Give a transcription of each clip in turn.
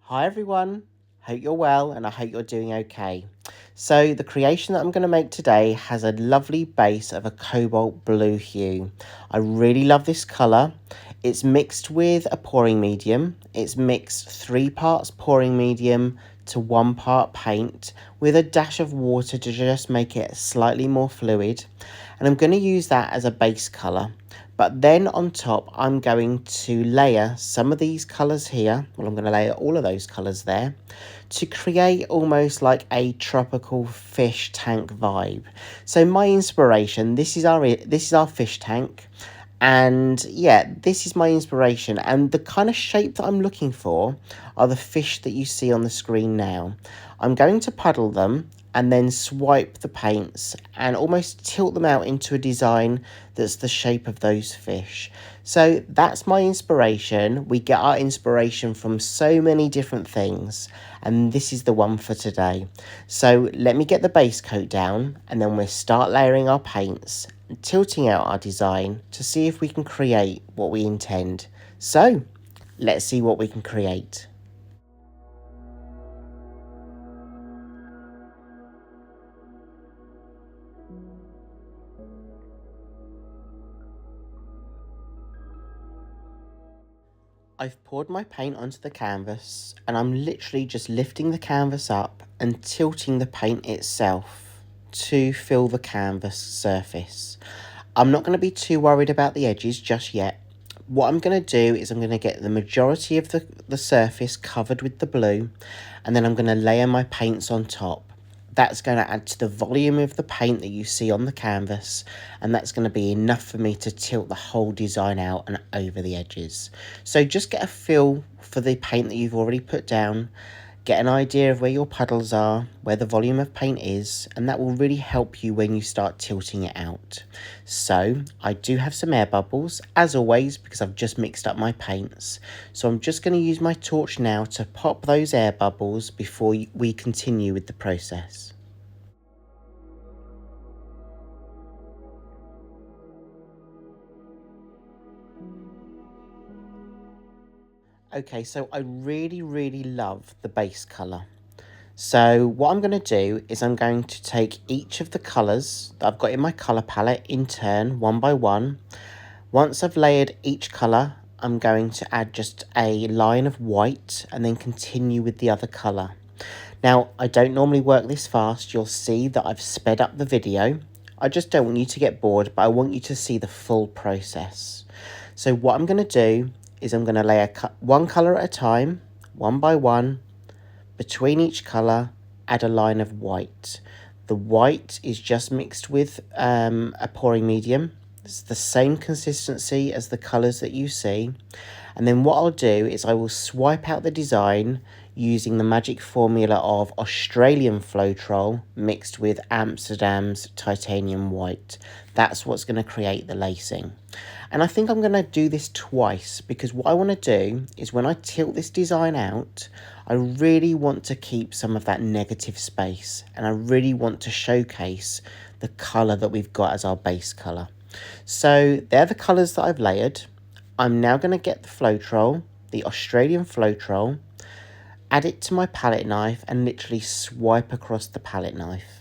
Hi everyone, hope you're well and I hope you're doing okay. So the creation that I'm going to make today has a lovely base of a cobalt blue hue. I really love this colour. It's mixed with a pouring medium. It's mixed 3 parts pouring medium to 1 part paint with a dash of water to just make it slightly more fluid. And I'm going to use that as a base colour. But then on top, I'm going to layer some of these colours here. Well, I'm going to layer all of those colours there to create almost like a tropical fish tank vibe. So my inspiration, this is our fish tank. And yeah, this is my inspiration. And the kind of shape that I'm looking for are the fish that you see on the screen now. I'm going to puddle them and then swipe the paints and almost tilt them out into a design that's the shape of those fish. So that's my inspiration. We get our inspiration from so many different things, and this is the one for today. So let me get the base coat down and then we'll start layering our paints and tilting out our design to see if we can create what we intend. So let's see what we can create. I've poured my paint onto the canvas and I'm literally just lifting the canvas up and tilting the paint itself to fill the canvas surface. I'm not going to be too worried about the edges just yet. What I'm going to do is I'm going to get the majority of the surface covered with the blue, and then I'm going to layer my paints on top. That's going to add to the volume of the paint that you see on the canvas, and that's going to be enough for me to tilt the whole design out and over the edges. So just get a feel for the paint that you've already put down, get an idea of where your puddles are, where the volume of paint is, and that will really help you when you start tilting it out. So I do have some air bubbles, as always, because I've just mixed up my paints. So I'm just going to use my torch now to pop those air bubbles before we continue with the process. Okay, so I really love the base colour. So what I'm going to do is I'm going to take each of the colours that I've got in my colour palette in turn, one by one. Once I've layered each colour, I'm going to add just a line of white and then continue with the other colour. Now, I don't normally work this fast. You'll see that I've sped up the video. I just don't want you to get bored, but I want you to see the full process. So what I'm going to do is I'm going to layer one colour at a time, one by one. Between each colour, add a line of white. The white is just mixed with a pouring medium. It's the same consistency as the colours that you see. And then what I'll do is I will swipe out the design using the magic formula of Australian Floetrol mixed with Amsterdam's titanium white. That's what's going to create the lacing. And I think I'm going to do this twice because what I want to do is when I tilt this design out, I really want to keep some of that negative space and I really want to showcase the colour that we've got as our base colour. So they're the colours that I've layered. I'm now going to get the Floetrol, the Australian Floetrol, add it to my palette knife and literally swipe across the palette knife.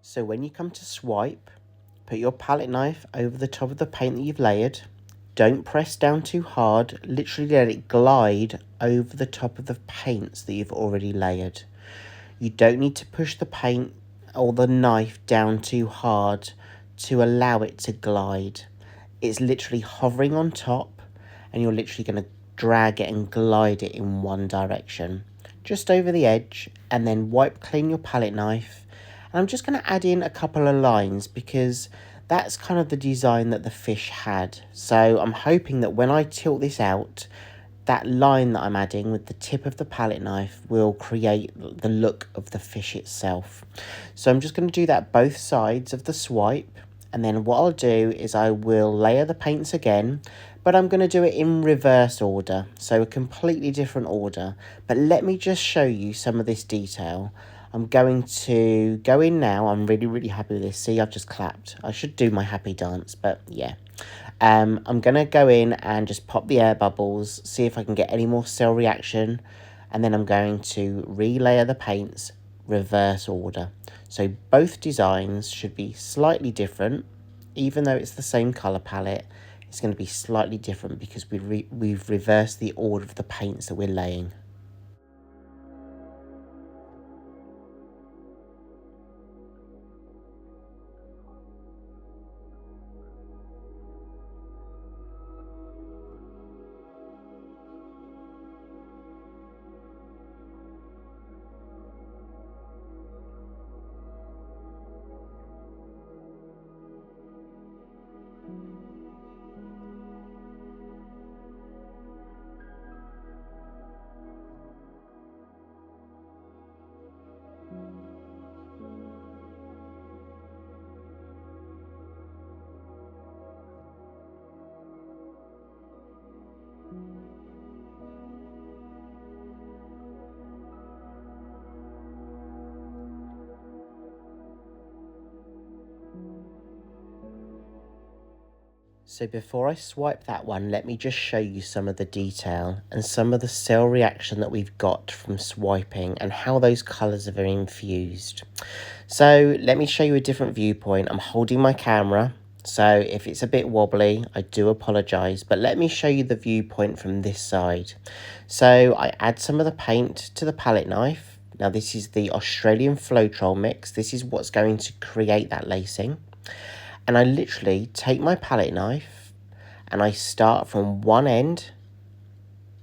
So when you come to swipe, put your palette knife over the top of the paint that you've layered. Don't press down too hard, literally let it glide over the top of the paints that you've already layered. You don't need to push the paint or the knife down too hard to allow it to glide. It's literally hovering on top and you're literally going to drag it and glide it in one direction, just over the edge, and then wipe clean your palette knife. And I'm just going to add in a couple of lines because that's kind of the design that the fish had. So I'm hoping that when I tilt this out, that line that I'm adding with the tip of the palette knife will create the look of the fish itself. So I'm just going to do that both sides of the swipe. And then what I'll do is I will layer the paints again, but I'm going to do it in reverse order. So a completely different order. But let me just show you some of this detail. I'm going to go in now. I'm really, really happy with this. See, I've just clapped. I should do my happy dance, but yeah. I'm going to go in and just pop the air bubbles, see if I can get any more cell reaction, and then I'm going to relayer the paints, reverse order. So both designs should be slightly different, even though it's the same colour palette. It's going to be slightly different because we've reversed the order of the paints that we're laying. So before I swipe that one, let me just show you some of the detail and some of the cell reaction that we've got from swiping and how those colours are very infused. So let me show you a different viewpoint. I'm holding my camera, so if it's a bit wobbly, I do apologise, but let me show you the viewpoint from this side. So I add some of the paint to the palette knife. Now this is the Australian Floetrol mix. This is what's going to create that lacing. And I literally take my palette knife and I start from one end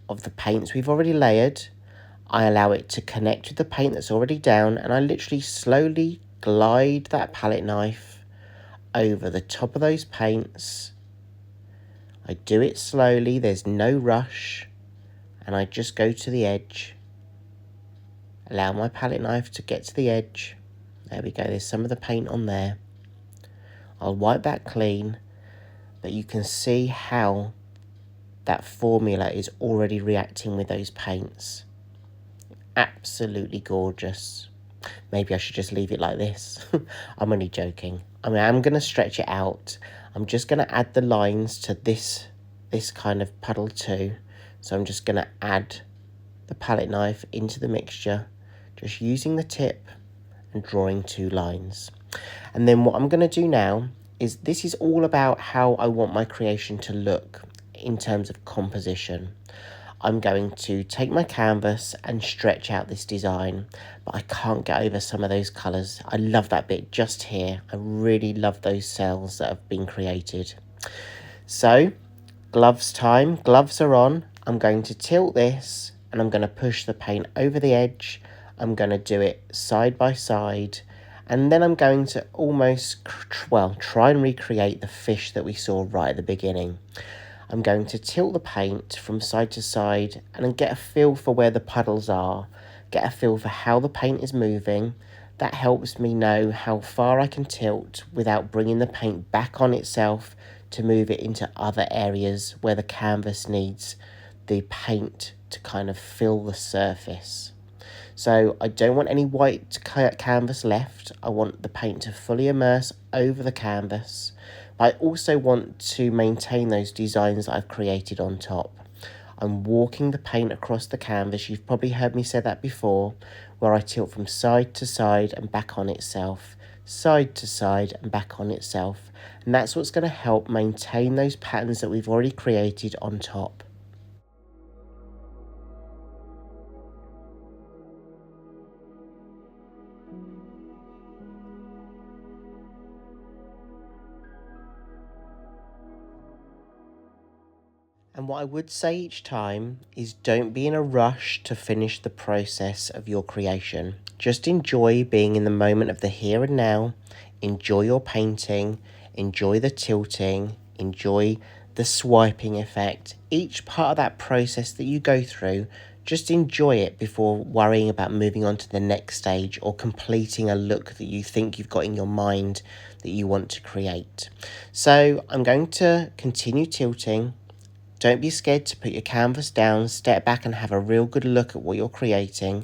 of the paints we've already layered. I allow it to connect with the paint that's already down, and I literally slowly glide that palette knife over the top of those paints. I do it slowly, there's no rush, and I just go to the edge. Allow my palette knife to get to the edge. There we go, there's some of the paint on there. I'll wipe that clean, but you can see how that formula is already reacting with those paints. Absolutely gorgeous. Maybe I should just leave it like this. I'm only joking. I mean, I'm going to stretch it out. I'm just going to add the lines to this kind of puddle too. So I'm just going to add the palette knife into the mixture, just using the tip and drawing 2 lines. And then what I'm going to do now is, this is all about how I want my creation to look in terms of composition. I'm going to take my canvas and stretch out this design, but I can't get over some of those colours. I love that bit just here. I really love those cells that have been created. So, gloves time. Gloves are on. I'm going to tilt this and I'm going to push the paint over the edge. I'm going to do it side by side, and then I'm going to almost, try and recreate the fish that we saw right at the beginning. I'm going to tilt the paint from side to side and get a feel for where the puddles are, get a feel for how the paint is moving. That helps me know how far I can tilt without bringing the paint back on itself to move it into other areas where the canvas needs the paint to kind of fill the surface. So I don't want any white canvas left. I want the paint to fully immerse over the canvas. But I also want to maintain those designs that I've created on top. I'm walking the paint across the canvas. You've probably heard me say that before, where I tilt from side to side and back on itself, side to side and back on itself. And that's what's going to help maintain those patterns that we've already created on top. And what I would say each time is, don't be in a rush to finish the process of your creation. Just enjoy being in the moment of the here and now. Enjoy your painting, enjoy the tilting, enjoy the swiping effect. Each part of that process that you go through, just enjoy it before worrying about moving on to the next stage or completing a look that you think you've got in your mind that you want to create. So I'm going to continue tilting. Don't be scared to put your canvas down, step back and have a real good look at what you're creating,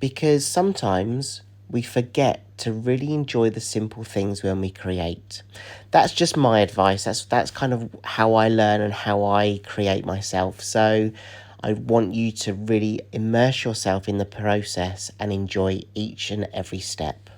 because sometimes we forget to really enjoy the simple things when we create. That's just my advice. That's kind of how I learn and how I create myself. So I want you to really immerse yourself in the process and enjoy each and every step.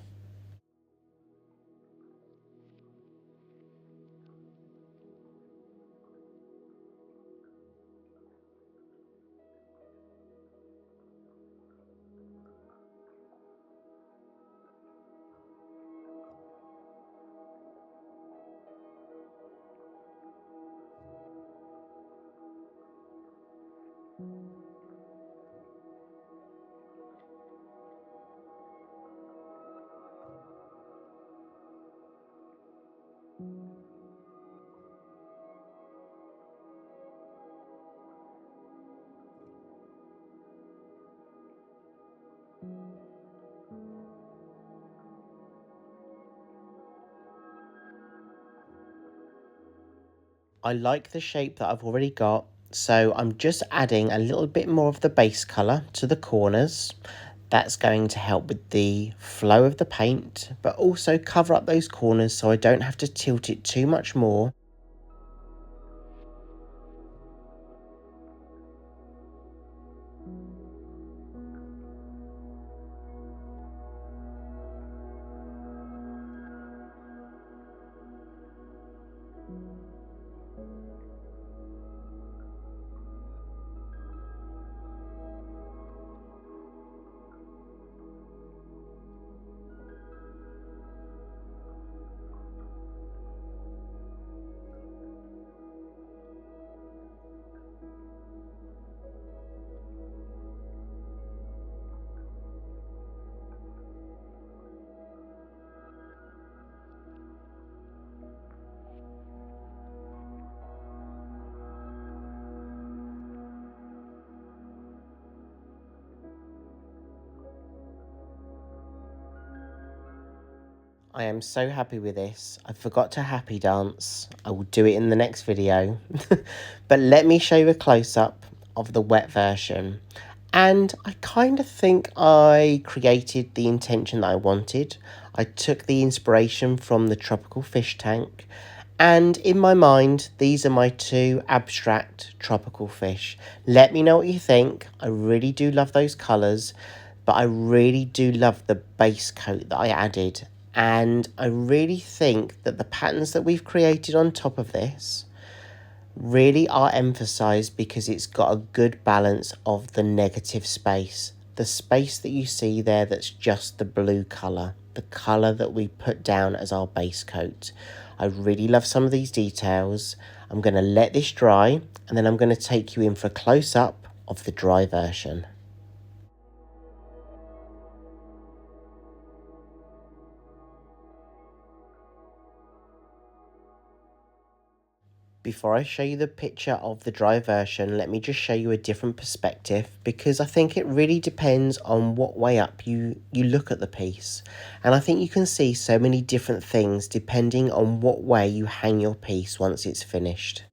I like the shape that I've already got, so I'm just adding a little bit more of the base colour to the corners. That's going to help with the flow of the paint, but also cover up those corners so I don't have to tilt it too much more. I am so happy with this. I forgot to happy dance. I will do it in the next video. But let me show you a close-up of the wet version. And I kind of think I created the intention that I wanted. I took the inspiration from the tropical fish tank. And in my mind, these are my two abstract tropical fish. Let me know what you think. I really do love those colours, but I really do love the base coat that I added. And I really think that the patterns that we've created on top of this really are emphasized because it's got a good balance of the negative space. The space that you see there that's just the blue colour, the colour that we put down as our base coat. I really love some of these details. I'm going to let this dry and then I'm going to take you in for a close-up of the dry version. Before I show you the picture of the dry version, let me just show you a different perspective because I think it really depends on what way up you look at the piece. And I think you can see so many different things depending on what way you hang your piece once it's finished.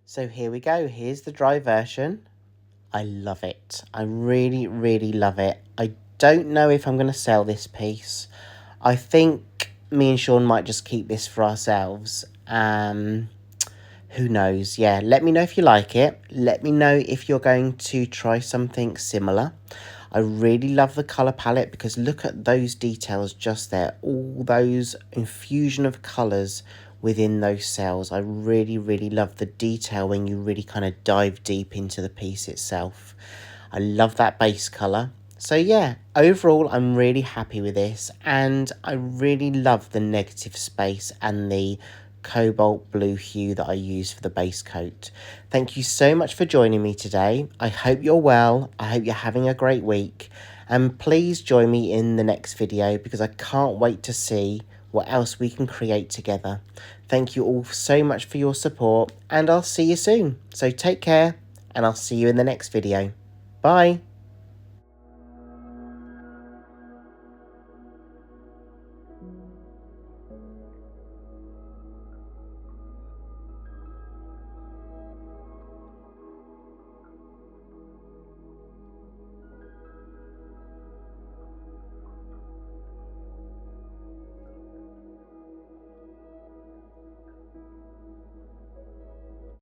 So here we go, here's the dry version. I love it. I really, really love it. I don't know if I'm going to sell this piece. I think me and Sean might just keep this for ourselves. Who knows? Yeah, let me know if you like it. Let me know if you're going to try something similar. I really love the colour palette because look at those details just there. All those infusion of colours within those cells. I really, really love the detail when you really kind of dive deep into the piece itself. I love that base colour. So yeah, overall I'm really happy with this and I really love the negative space and the cobalt blue hue that I use for the base coat. Thank you so much for joining me today. I hope you're well. I hope you're having a great week. And please join me in the next video because I can't wait to see what else we can create together. Thank you all so much for your support and I'll see you soon. So take care and I'll see you in the next video. Bye.